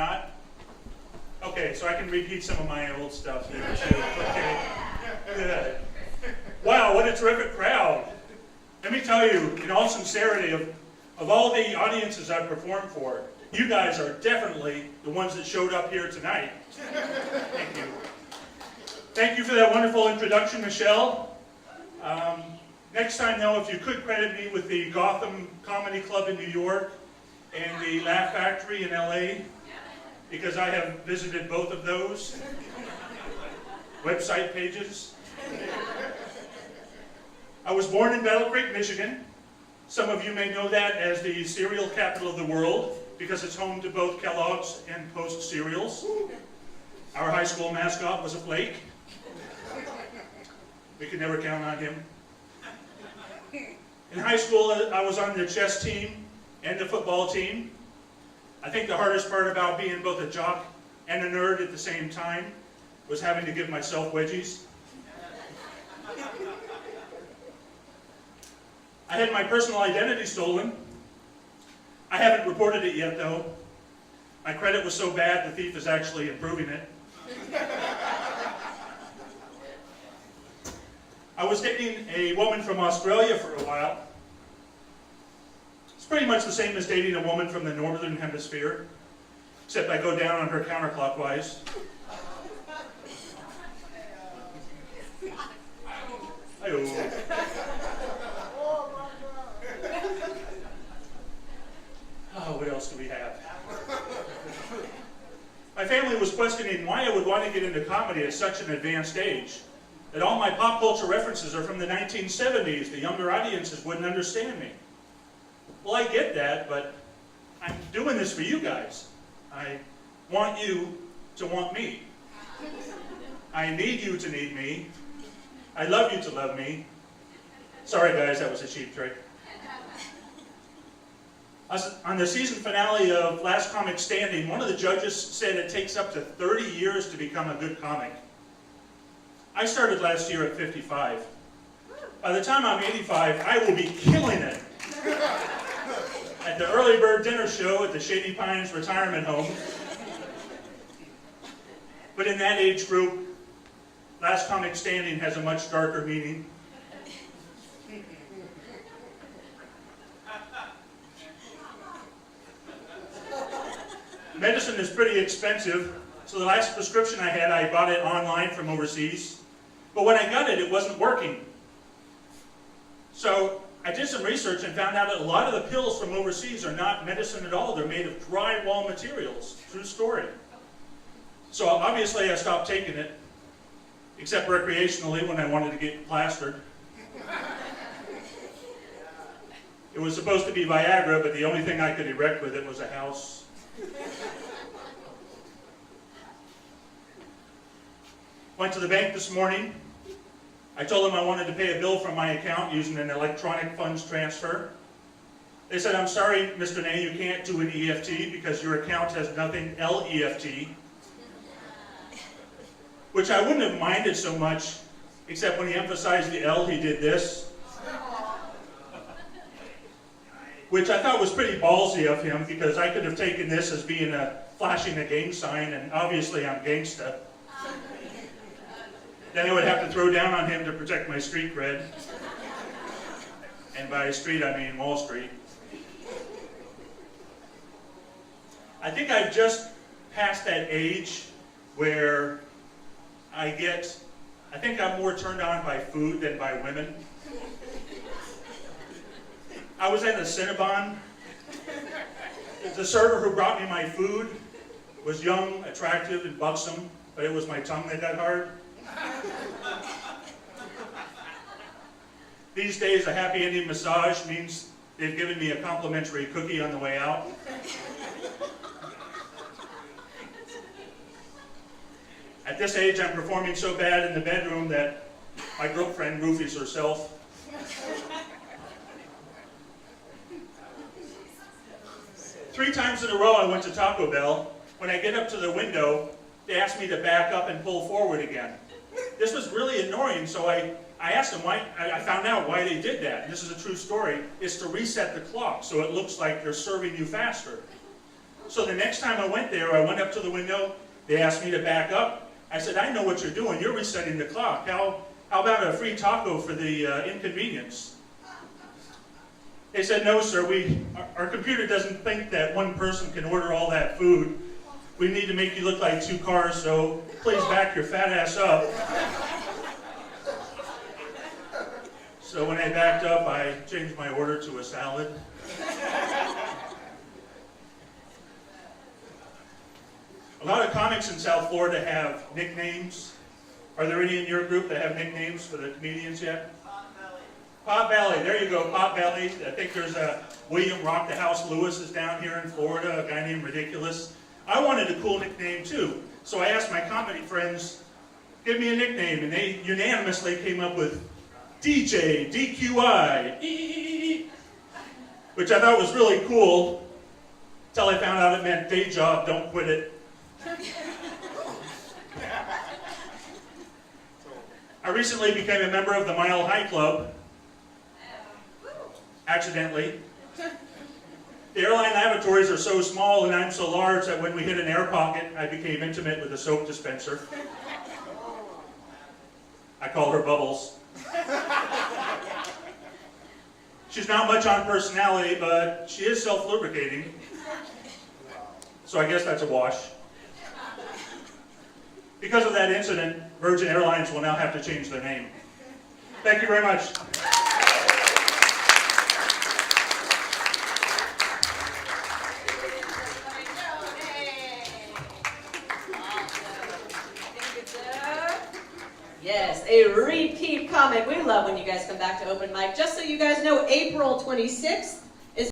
not? Okay, so I can repeat some of my old stuff there too. Okay, good. Wow, what a terrific crowd. Let me tell you, in all sincerity, of all the audiences I've performed for, you guys are definitely the ones that showed up here tonight. Thank you. Thank you for that wonderful introduction, Michelle. Next time, though, if you could credit me with the Gotham Comedy Club in New York and the Laugh Factory in LA, because I have visited both of those website pages. I was born in Battle Creek, Michigan. Some of you may know that as the cereal capital of the world, because it's home to both Kellogg's and Post cereals. Our high school mascot was a flake. We could never count on him. In high school, I was on the chess team and the football team. I think the hardest part about being both a jock and a nerd at the same time was having to give myself wedgies. I had my personal identity stolen. I haven't reported it yet, though. My credit was so bad, the thief is actually improving it. I was dating a woman from Australia for a while. It's pretty much the same as dating a woman from the northern hemisphere, except I go down on her counterclockwise. Hi-oh. Oh, what else do we have? My family was questioning why I would want to get into comedy at such an advanced age. That all my pop culture references are from the 1970s. The younger audiences wouldn't understand me. Well, I get that, but I'm doing this for you guys. I want you to want me. I need you to need me. I love you to love me. Sorry guys, that was a cheap trick. On the season finale of Last Comic Standing, one of the judges said it takes up to 30 years to become a good comic. I started last year at 55. By the time I'm 85, I will be killing it. At the early bird dinner show at the Shady Pines retirement home. But in that age group, Last Comic Standing has a much darker meaning. Medicine is pretty expensive, so the last prescription I had, I bought it online from overseas. But when I got it, it wasn't working. So I did some research and found out that a lot of the pills from overseas are not medicine at all. They're made of drywall materials. True story. So obviously I stopped taking it, except recreationally when I wanted to get plastered. It was supposed to be Viagra, but the only thing I could erect with it was a house. Went to the bank this morning. I told them I wanted to pay a bill from my account using an electronic funds transfer. They said, "I'm sorry, Mr. Nay, you can't do an EFT because your account has nothing LEFT." Which I wouldn't have minded so much, except when he emphasized the L, he did this. Which I thought was pretty ballsy of him, because I could have taken this as being flashing a gang sign, and obviously I'm gangsta. Then I would have to throw down on him to protect my street cred. And by street, I mean Wall Street. I think I've just passed that age where I think I'm more turned on by food than by women. I was at a Cinnabon. The server who brought me my food was young, attractive, and buxom, but it was my tongue that got hard. These days, a happy ending massage means they've given me a complimentary cookie on the way out. At this age, I'm performing so bad in the bedroom that my girlfriend roofies herself. 3 times in a row I went to Taco Bell. When I get up to the window, they ask me to back up and pull forward again. This was really annoying, so I asked them why. I found out why they did that. And this is a true story. It's to reset the clock so it looks like they're serving you faster. So the next time I went there, I went up to the window. They asked me to back up. I said, I know what you're doing. You're resetting the clock. How about a free taco for the inconvenience? They said, no, sir. Our computer doesn't think that one person can order all that food. We need to make you look like two cars, so please back your fat ass up. So when I backed up, I changed my order to a salad. A lot of comics in South Florida have nicknames. Are there any in your group that have nicknames for the comedians yet? Potbelly, there you go, Potbelly. I think there's a William Rock the House Lewis is down here in Florida, a guy named Ridiculous. I wanted a cool nickname too, so I asked my comedy friends, give me a nickname, and they unanimously came up with DJ, DQI, which I thought was really cool, until I found out it meant day job, don't quit it. I recently became a member of the Mile High Club, accidentally. The airline lavatories are so small and I'm so large that when we hit an air pocket, I became intimate with a soap dispenser. I call her Bubbles. She's not much on personality, but she is self-lubricating. So I guess that's a wash. Because of that incident, Virgin Airlines will now have to change their name. Thank you very much. Yes, a repeat comic. We love when you guys come back to open mic. Just so you guys know, April 26th,